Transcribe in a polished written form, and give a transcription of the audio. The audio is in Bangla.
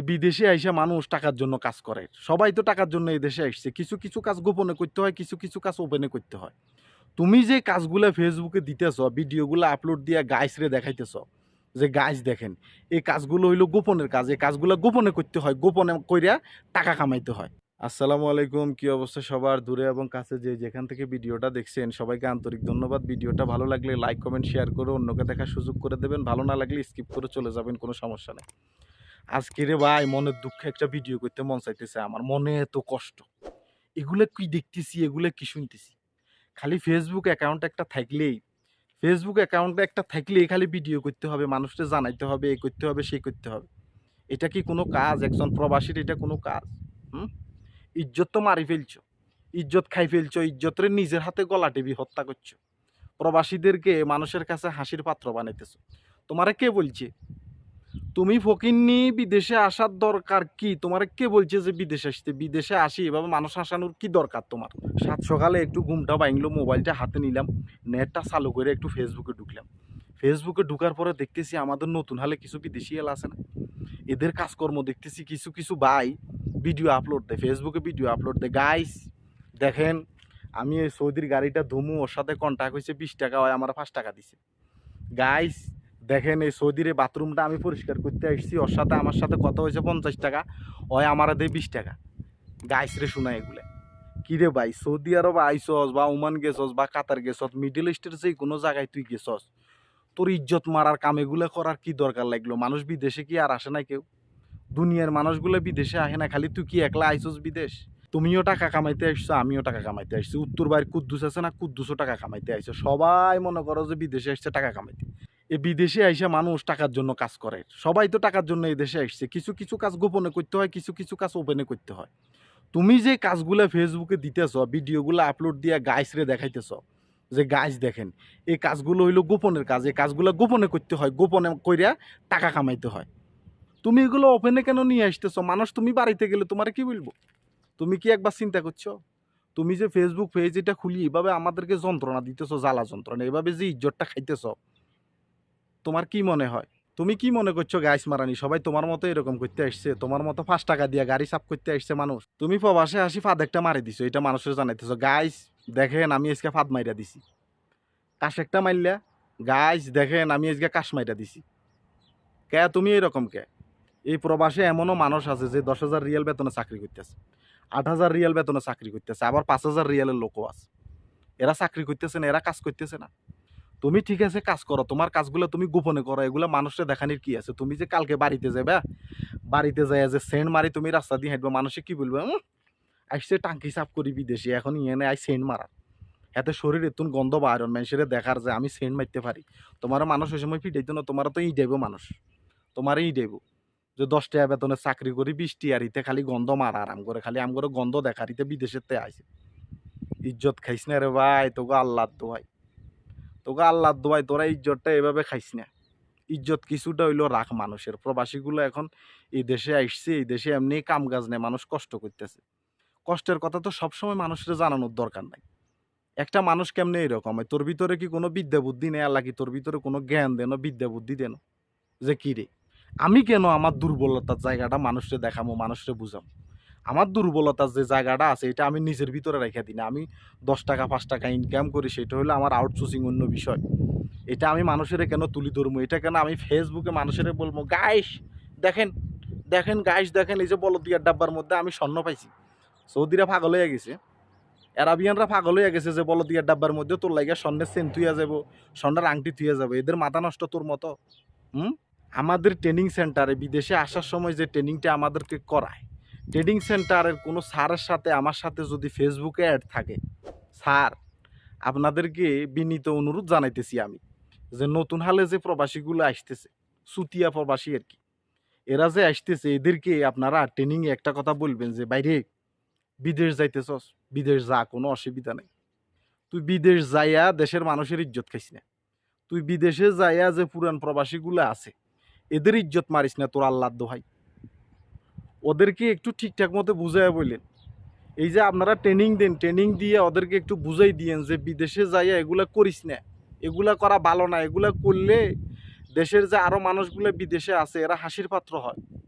বিদেশে আইসা মানুষ টাকার জন্য কাজ করে। সবাই তো টাকার জন্য এই দেশে আসছে। কিছু, কিছু কাজ গোপনে করতে হয়, কিছু, কিছু কাজ ওপেনে করতে হয়। তুমি যে কাজগুলা ফেসবুকে দিতেছ, ভিডিওগুলা আপলোড দিয়া গাইসরে দেখাইতেছ যে, "গাইস দেখেন, এই কাজগুলো হইলো গোপনের কাজ। এই কাজগুলা গোপনে করতে হয়। গোপনে কইরা টাকা কামাইতে হয়।" আসসালামু আলাইকুম। কি অবস্থা সবার? দূরে এবং কাছে যে যেখান থেকে ভিডিওটা দেখছেন সবাইকে আন্তরিক ধন্যবাদ। ভিডিওটা ভালো লাগলে লাইক, কমেন্ট, শেয়ার করে অন্যকে দেখার সুযোগ করে দেবেন। ভালো না লাগলে স্কিপ করে চলে যাবেন, কোনো সমস্যা নাই। আজকে রে ভাই মনের দুঃখে একটা ভিডিও করতে মন চাইতেছে আমার। মনে এত কষ্ট। এগুলা কি দেখতেছি, এগুলা কি শুনতেছি। খালি ফেসবুক অ্যাকাউন্ট একটা থাকলেই খালি ভিডিও করতে হবে, মানুষকে জানাইতে হবে, এই করতে হবে, সেই করতে হবে। এটা কি কোনো কাজ? একজন প্রবাসীর এটা কোনো কাজ? হুম? ইজ্জত তো মারি ফেলছো। ইজ্জত খাই ফেলছো। ইজ্জতরে নিজের হাতে গলা টিপি হত্যা করছো। প্রবাসীদেরকে মানুষের কাছে হাসির পাত্র বানাইতেছো। তোমারে কে বলছে? তুমি ফকিন্নি বিদেশে আসার দরকার কি? তোমারে কে বলছে যে বিদেশে আসতে? বিদেশে আসি এভাবে মানুষ হাসানোর কি দরকার তোমার? সাত সকালে একটু ঘুমটা ভাঙলো, মোবাইলটা হাতে নিলাম, নেটটা চালু করে একটু ফেসবুকে ঢুকলাম। ফেসবুকে ঢুকার পরে দেখতেছি আমাদের নতুন হালে কিছু বিদেশি এলা আছে না? এদের কাজকর্ম দেখতেছি কিছু, কিছু ভাই ভিডিও আপলোড দেয়, ফেসবুকে ভিডিও আপলোড দেয়। গাইস দেখেন, আমি এই সৌদির গাড়িটা ধুমু, ওর সাথে কন্টাক্ট হইছে ৳২০ হয় আমার ৳৫ দিছে। গাইস দেখেন, এই সৌদির এই বাথরুমটা আমি পরিষ্কার করতে আসছি, ওর সাথে আমার সাথে কথা হয়েছে ৳৫০, ওই আমারে দেয় ৳২০। গাইস রে শোনা এগুলা। কি রে ভাই, সৌদি আরব আইসস বা ওমান গেছস বা কাতার গেছস, মিডল ইস্টের যে কোনো জায়গায় তুই গেছস, তোর ইজ্জত মারার কাম এগুলা করার কি দরকার লাগলো? মানুষ বিদেশে কি আর আসে না কেউ? দুনিয়ার মানুষগুলো বিদেশে আসে না, খালি তুই কি একলা আইসস বিদেশ? তুমিও টাকা কামাইতে আসছো, আমিও টাকা কামাইতে আসছি। উত্তর বাইর কুদ্দুস আছে না, কুদ্দুসও টাকা কামাইতে আইসো। সবাই মনে করো যে বিদেশে আসছে টাকা কামাইতে। বিদেশে আইসা মানুষ টাকার জন্য কাজ করে। সবাই তো টাকার জন্য এই দেশে আসছে। কিছু, কিছু কাজ গোপনে করতে হয়, কিছু, কিছু কাজ ওপেনে করতে হয়। তুমি যে কাজগুলা ফেসবুকে দিতেছ, ভিডিওগুলা আপলোড দিয়া গাইসরে দেখাইতেছ যে, "গাইস দেখেন, এই কাজগুলো হইলো গোপনের কাজ। এই কাজগুলা গোপনে করতে হয়। গোপনে কইরা টাকা কামাইতে হয়।" তুমি এগুলো ওপেনে কেন নিয়ে আসতেছ? মানুষ তুমি বাড়িতে গেলে তোমারে কি বলবো? তুমি কি একবার চিন্তা করছো? তুমি যে ফেসবুক পেজ এটা খুলি এভাবে আমাদেরকে যন্ত্রণা দিতেছ, জ্বালা যন্ত্রণা। এভাবে যে ইজ্জতটা খাইতেছ, তোমার কি মনে হয়? তুমি কি মনে করছো গাইস মারানি? সবাই তোমার মতো এরকম করতে আসছে? তোমার মতো ৳৫ দিয়া গাড়ি সাফ করতে আসছে মানুষ? তুমি প্রবাসে আসি ফাদ একটা মারি দিছো, এটা মানুষের জানাইতেছো। গাইস দেখেন, আমি আজকে ফাদ মাইরা দিছি। কাশ একটা মাইরলা? গাইস দেখেন, আমি আজকে কাশ মাইরা দিছি। কে তুমি এরকম কে? এই প্রবাসে এমনও মানুষ আছে যে ৳১০,০০০ বেতনে চাকরি করতেছে, ৳৮,০০০ বেতনে চাকরি করতেছে, আবার ৳৫,০০০ এর লোকও আছে। এরা চাকরি করতেছে না, এরা কাজ করতেছে না। তুমি ঠিক আছে কাজ করো, তোমার কাজগুলো তুমি গোপনে করো, এগুলা মানুষরে দেখানির কি আছে? তুমি যে কালকে বাড়িতে যাবা, বাড়িতে যাইয়া যে সেন্ট মারি তুমি রাস্তা দিয়ে হাঁটবা, মানুষে কি বলবে? আইসে টাঙ্কি সাফ করি বিদেশে, এখন ইয়েনে আই সেন্ট মারা। এতে শরীর এতুন গন্ধ বাইরন, মানুষেরে দেখার যে আমি সেন্ট মারতে পারি। তোমারও মানুষ ওই সময় পিটাইতো না, তোমারও তো ইটাইবো মানুষ। তোমারই ইটাইবো। যে ৳১০ বেতনে চাকরি করি, ২০ ইতে খালি গন্ধ মারা আরাম করে, খালি আমগরে গন্ধ দেখার ইতে বিদেশের তে আইছে। ইজ্জত খাইস না রে ভাই, তোকে আল্লাহর দোহাই। তোকে আল্লাহর দোহাই, তোরা ইজ্জতটা এভাবে খাইস না। ইজ্জত কিছুটা হইলেও রাখ মানুষের। প্রবাসীগুলো এখন এই দেশে আইসছে, এই দেশে এমনি কাম কাজ নেই, মানুষ কষ্ট করতেছে। কষ্টের কথা তো সবসময় মানুষের জানানোর দরকার নাই। একটা মানুষ কেমনে এরকম হয়? তোর ভিতরে কি কোনো বিদ্যা বুদ্ধি নেই? আল্লাহ কি তোর ভিতরে কোনো জ্ঞান দেন, বিদ্যা বুদ্ধি দেন? যে কি রে? আমি কেন আমার দুর্বলতার জায়গাটা মানুষরে দেখামো, মানুষরে বুঝামো? আমার দুর্বলতার যে জায়গাটা আছে এটা আমি নিজের ভিতরে রাইখা দিই না। আমি ৳১০ ৳৫ ইনকাম করি, সেটা হলো আমার আউটসোর্সিং অন্য বিষয়। এটা আমি মানুষেরে কেন তুলি ধরবো? এটা কেন আমি ফেসবুকে মানুষেরে বলবো, "গাইস দেখেন, দেখেন গাইস দেখেন, এই যে বলদিয়ার ডাব্বার মধ্যে আমি স্বর্ণ পাইছি।" সৌদিরা পাগল হইয়া গেছে। অ্যারাবিয়ানরা পাগল হইয়া গেছে যে বলদিয়ার ডাব্বার মধ্যে তোর লাইগা স্বর্ণের চেন থুইয়া যাবো, স্বর্ণের আংটি থুইয়া যাবো। এদের মাথা নষ্ট তোর মতো? হুম? আমাদের ট্রেনিং সেন্টারে বিদেশে আসার সময় যে ট্রেনিংটা আমাদেরকে করায়, ট্রেনিং সেন্টারের কোনো স্যারের সাথে আমার সাথে যদি ফেসবুকে অ্যাড থাকে, স্যার আপনাদেরকে বিনীত অনুরোধ জানাইতেছি আমি যে নতুন হালে যে প্রবাসীগুলো আসতেছে, চুতিয়া প্রবাসী আর কি, এরা যে আসতেছে এদেরকে আপনারা ট্রেনিংয়ে একটা কথা বলবেন যে, "বাইরে বিদেশ যাইতেছস, বিদেশ যা, কোনো অসুবিধা নাই। তুই বিদেশ যাইয়া দেশের মানুষের ইজ্জত খাইস না। তুই বিদেশে যাইয়া যে পুরান প্রবাসীগুলো আছে এদের ইজ্জত মারিস না, তোর আল্লাহর দোহাই। ওদেরকে একটু ঠিকঠাক মতো বুঝাইয়া বললেন। এই যে আপনারা ট্রেনিং দেন, ট্রেনিং দিয়ে ওদেরকে একটু বুঝাই দিয়েন যে বিদেশে যাইয়া এগুলা করিস না। এগুলা করা ভালো না। এগুলা করলে দেশের যে আরো মানুষগুলো বিদেশে আছে এরা হাসির পাত্র হয়।